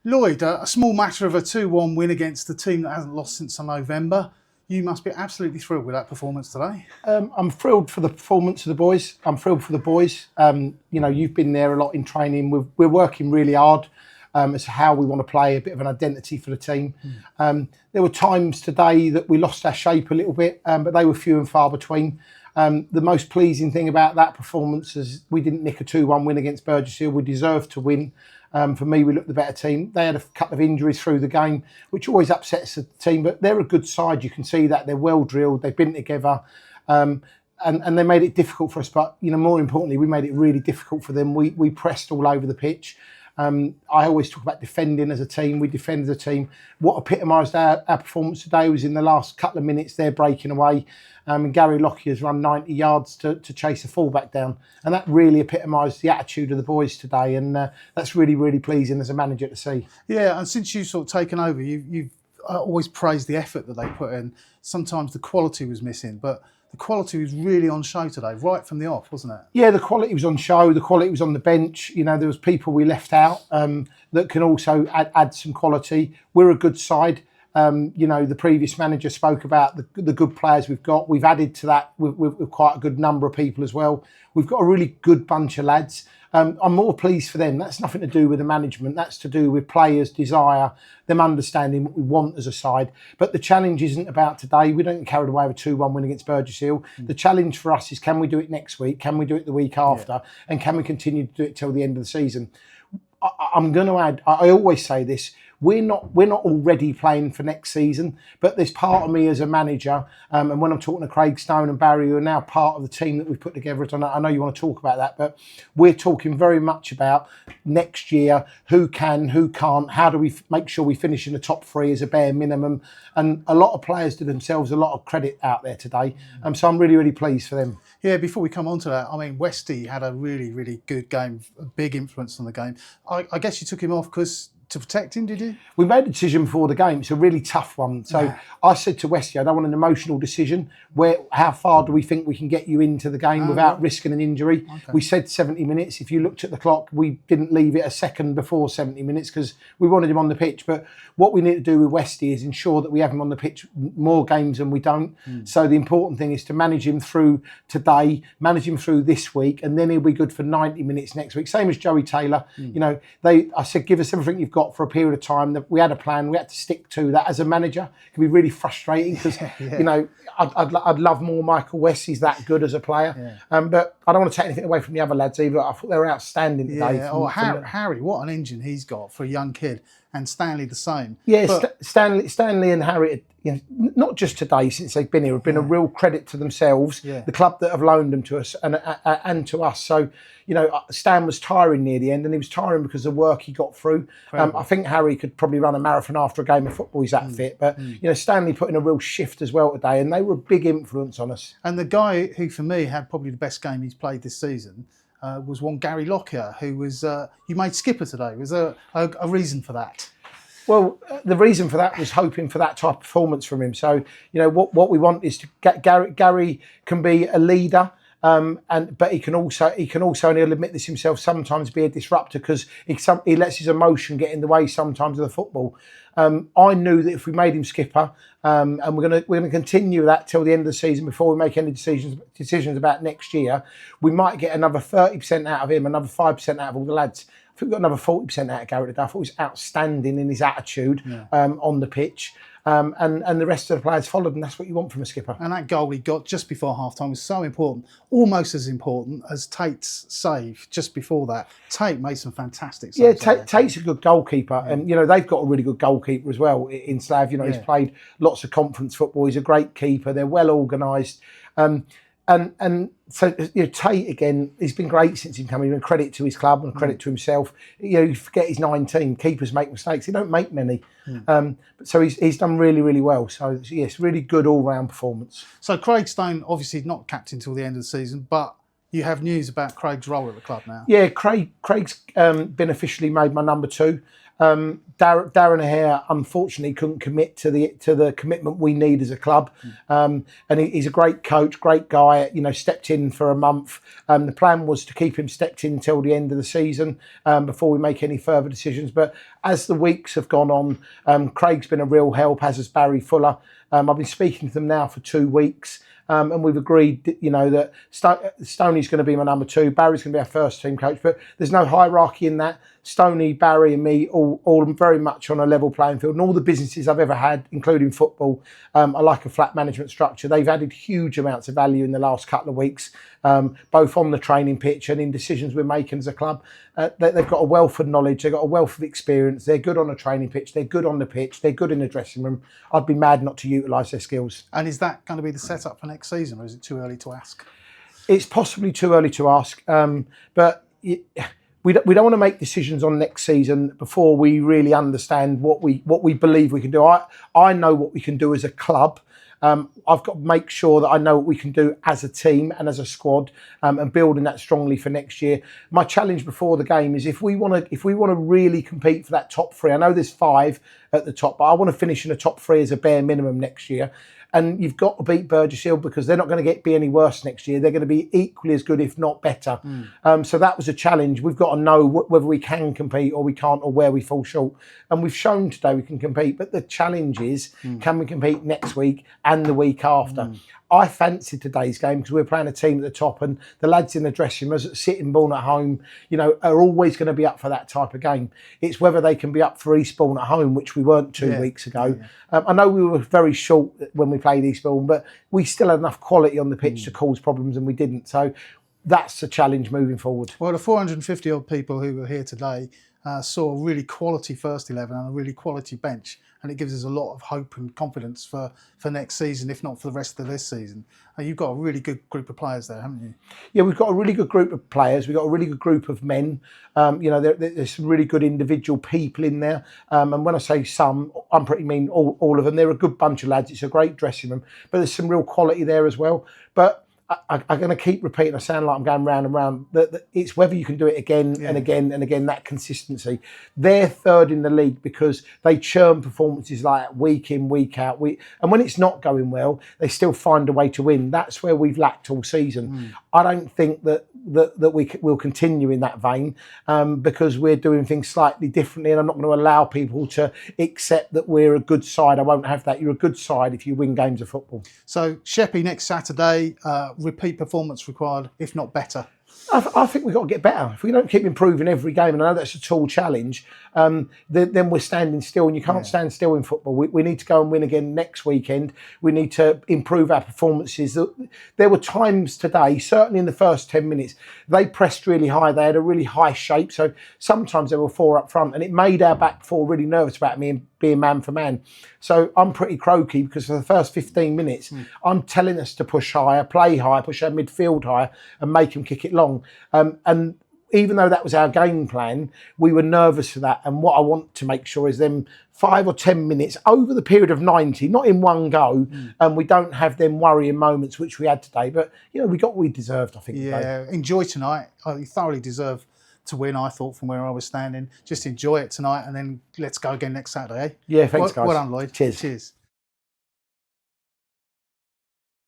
Lloyd, a small matter of a 2-1 win against the team that hasn't lost since November. You must be absolutely thrilled with that performance today. I'm thrilled for the performance of the boys. I'm thrilled for the boys. You've been there a lot in training. We're working really hard as to how we want to play, a bit of an identity for the team. There were times today that we lost our shape a little bit, but they were few and far between. The most pleasing thing about that performance is we didn't nick a 2-1 win against Burgess Hill. We deserved to win. For me, we looked the better team. They had a couple of injuries through the game, which always upsets the team, but they're a good side. You can see that they're well drilled. They've been together, and they made it difficult for us. But more importantly, we made it really difficult for them. We pressed all over the pitch. I always talk about defending as a team. We defended as a team. What epitomised our performance today was in the last couple of minutes, they're breaking away. And Gary Lockyer's run 90 yards to chase a fullback down. And that really epitomised the attitude of the boys today. And that's really, really pleasing as a manager to see. Yeah, and since you've sort of taken over, you've always praised the effort that they put in. Sometimes the quality was missing, but the quality was really on show today, right from the off, wasn't it? Yeah, the quality was on show. The quality was on the bench. There was people we left out that can also add some quality. We're a good side. The previous manager spoke about the good players we've got. We've added to that with quite a good number of people as well. We've got a really good bunch of lads. I'm more pleased for them. That's nothing to do with the management. That's to do with players' desire, them understanding what we want as a side. But the challenge isn't about today. We don't get carried away with a 2-1 win against Burgess Hill. The challenge for us is, can we do it next week? Can we do it the week after? Yeah. And can we continue to do it till the end of the season? I'm going to add, I always say this, we're not already playing for next season, but there's part of me as a manager, and when I'm talking to Craig Stone and Barry, who are now part of the team that we've put together, I know you want to talk about that, but we're talking very much about next year, who can, who can't, how do we make sure we finish in the top 3 as a bare minimum, and a lot of players do themselves a lot of credit out there today, so I'm really, really pleased for them. Yeah, before we come on to that, I mean, Westy had a really, really good game, a big influence on the game. I guess you took him off because to protect him, did you? We made a decision before the game. It's a really tough one. So yeah. I said to Westy, I don't want an emotional decision. How far do we think we can get you into the game without risking an injury? Okay. We said 70 minutes. If you looked at the clock, we didn't leave it a second before 70 minutes because we wanted him on the pitch. But what we need to do with Westy is ensure that we have him on the pitch more games than we don't. So the important thing is to manage him through today, manage him through this week, and then he'll be good for 90 minutes next week. Same as Joey Taylor. I said, give us everything you've got for a period of time. That we had a plan, we had to stick to that. As a manager, it can be really frustrating because I'd love more Michael West. He's that good as a player, but I don't want to take anything away from the other lads either. I thought they were outstanding today. Harry, what an engine he's got for a young kid, and Stanley the same. Yeah, Stanley and Harry, not just today since they've been here, have been a real credit to themselves, the club that have loaned them to us and to us. So, Stan was tiring near the end, and he was tiring because of the work he got through. I think Harry could probably run a marathon after a game of football. He's that fit, but Stanley put in a real shift as well today, and they were a big influence on us. And the guy who, for me, had probably the best game he's played this season was one Gary Lockyer, who was you made skipper today. Was there a reason for that? Well, the reason for that was hoping for that type of performance from him. So, what we want is to get Gary can be a leader, but he can also, and he'll admit this himself, sometimes be a disruptor because he lets his emotion get in the way sometimes of the football. I knew that if we made him skipper, and we're going to continue that till the end of the season before we make any decisions about next year, we might get another 30% out of him, another 5% out of all the lads. I think we got another 40% out of Gary today. I thought he was outstanding in his attitude on the pitch. And the rest of the players followed, and that's what you want from a skipper. And that goal he got just before half-time was so important, almost as important as Tate's save just before that. Tate made some fantastic saves. Yeah, Tate's a good goalkeeper, and they've got a really good goalkeeper as well in Slav. He's played lots of conference football. He's a great keeper. They're well organised. And so Tate again, he's been great since he's come in. And credit to his club and credit to himself. You forget he's 19. Keepers make mistakes. They don't make many. So he's done really, really well. So yes, really good all-round performance. So Craig Stone obviously not captain till the end of the season, but You have news about Craig's role at the club now. Yeah, Craig's been officially made my number 2. Darren Hare unfortunately couldn't commit to the commitment we need as a club, and he's a great coach, great guy. You know, stepped in for a month. The plan was to keep him stepped in till the end of the season before we make any further decisions. But as the weeks have gone on, Craig's been a real help, as has Barry Fuller. I've been speaking to them now for 2 weeks. And we've agreed, you know, that Stoney's going to be my number 2. Barry's going to be our first team coach, but there's no hierarchy in that. Stoney, Barry, and me all very much on a level playing field. And all the businesses I've ever had, including football, I like a flat management structure. They've added huge amounts of value in the last couple of weeks, both on the training pitch and in decisions we're making as a club. They've got a wealth of knowledge. They've got a wealth of experience. They're good on a training pitch. They're good on the pitch. They're good in the dressing room. I'd be mad not to utilise their skills. And is that going to be the setup for next season, or is it too early to ask? It's possibly too early to ask, but we don't want to make decisions on next season before we really understand what we believe we can do. I know what we can do as a club. I've got to make sure that I know what we can do as a team and as a squad, and building that strongly for next year. My challenge before the game is if we want to really compete for that top 3. I know there's 5 at the top, but I want to finish in the top 3 as a bare minimum next year. And you've got to beat Burgess Hill because they're not going to be any worse next year. They're going to be equally as good, if not better. So that was a challenge. We've got to know whether we can compete or we can't, or where we fall short. And we've shown today we can compete. But the challenge is, can we compete next week and the week after? I fancied today's game because we're playing a team at the top, and the lads in the dressing room, as Sittingbourne at home, you know, are always going to be up for that type of game. It's whether they can be up for Eastbourne at home, which we weren't 2 weeks ago. I know we were very short when we played Eastbourne, but we still had enough quality on the pitch to cause problems, and we didn't. So that's the challenge moving forward. Well, the 450 odd people who were here today saw a really quality first 11 and a really quality bench, and it gives us a lot of hope and confidence for next season, if not for the rest of this season. You've got a really good group of players there, haven't you? Yeah, we've got a really good group of players. We've got a really good group of men. You know, there's some really good individual people in there. And when I say some, I'm pretty mean all of them. They're a good bunch of lads. It's a great dressing room, but there's some real quality there as well. But I'm going to keep repeating. I sound like I'm going round and round. It's whether you can do it again and again and again, that consistency. They're 3rd in the league because they churn performances like that week in, week out. And when it's not going well, they still find a way to win. That's where we've lacked all season. I don't think that we'll continue in that vein because we're doing things slightly differently, and I'm not going to allow people to accept that we're a good side. I won't have that. You're a good side if you win games of football. So Sheppey next Saturday, repeat performance required, if not better. I think we've got to get better. If we don't keep improving every game, and I know that's a tall challenge, then we're standing still, and you can't stand still in football. We need to go and win again next weekend. We need to improve our performances. There were times today, certainly in the first 10 minutes, they pressed really high. They had a really high shape, so sometimes there were 4 up front, and it made our back 4 really nervous about me and being man for man. So I'm pretty croaky because for the first 15 minutes, I'm telling us to push higher, play higher, push our midfield higher, and make them kick it long. And even though that was our game plan, we were nervous for that. And what I want to make sure is them 5 or 10 minutes over the period of 90, not in one go, and we don't have them worrying moments, which we had today. But, you know, we got what we deserved, I think. Yeah, enjoy tonight. You thoroughly deserve to win, I thought, from where I was standing. Just enjoy it tonight, and then let's go again next Saturday. Yeah, thanks, guys. Well done, Lloyd. Cheers. Cheers.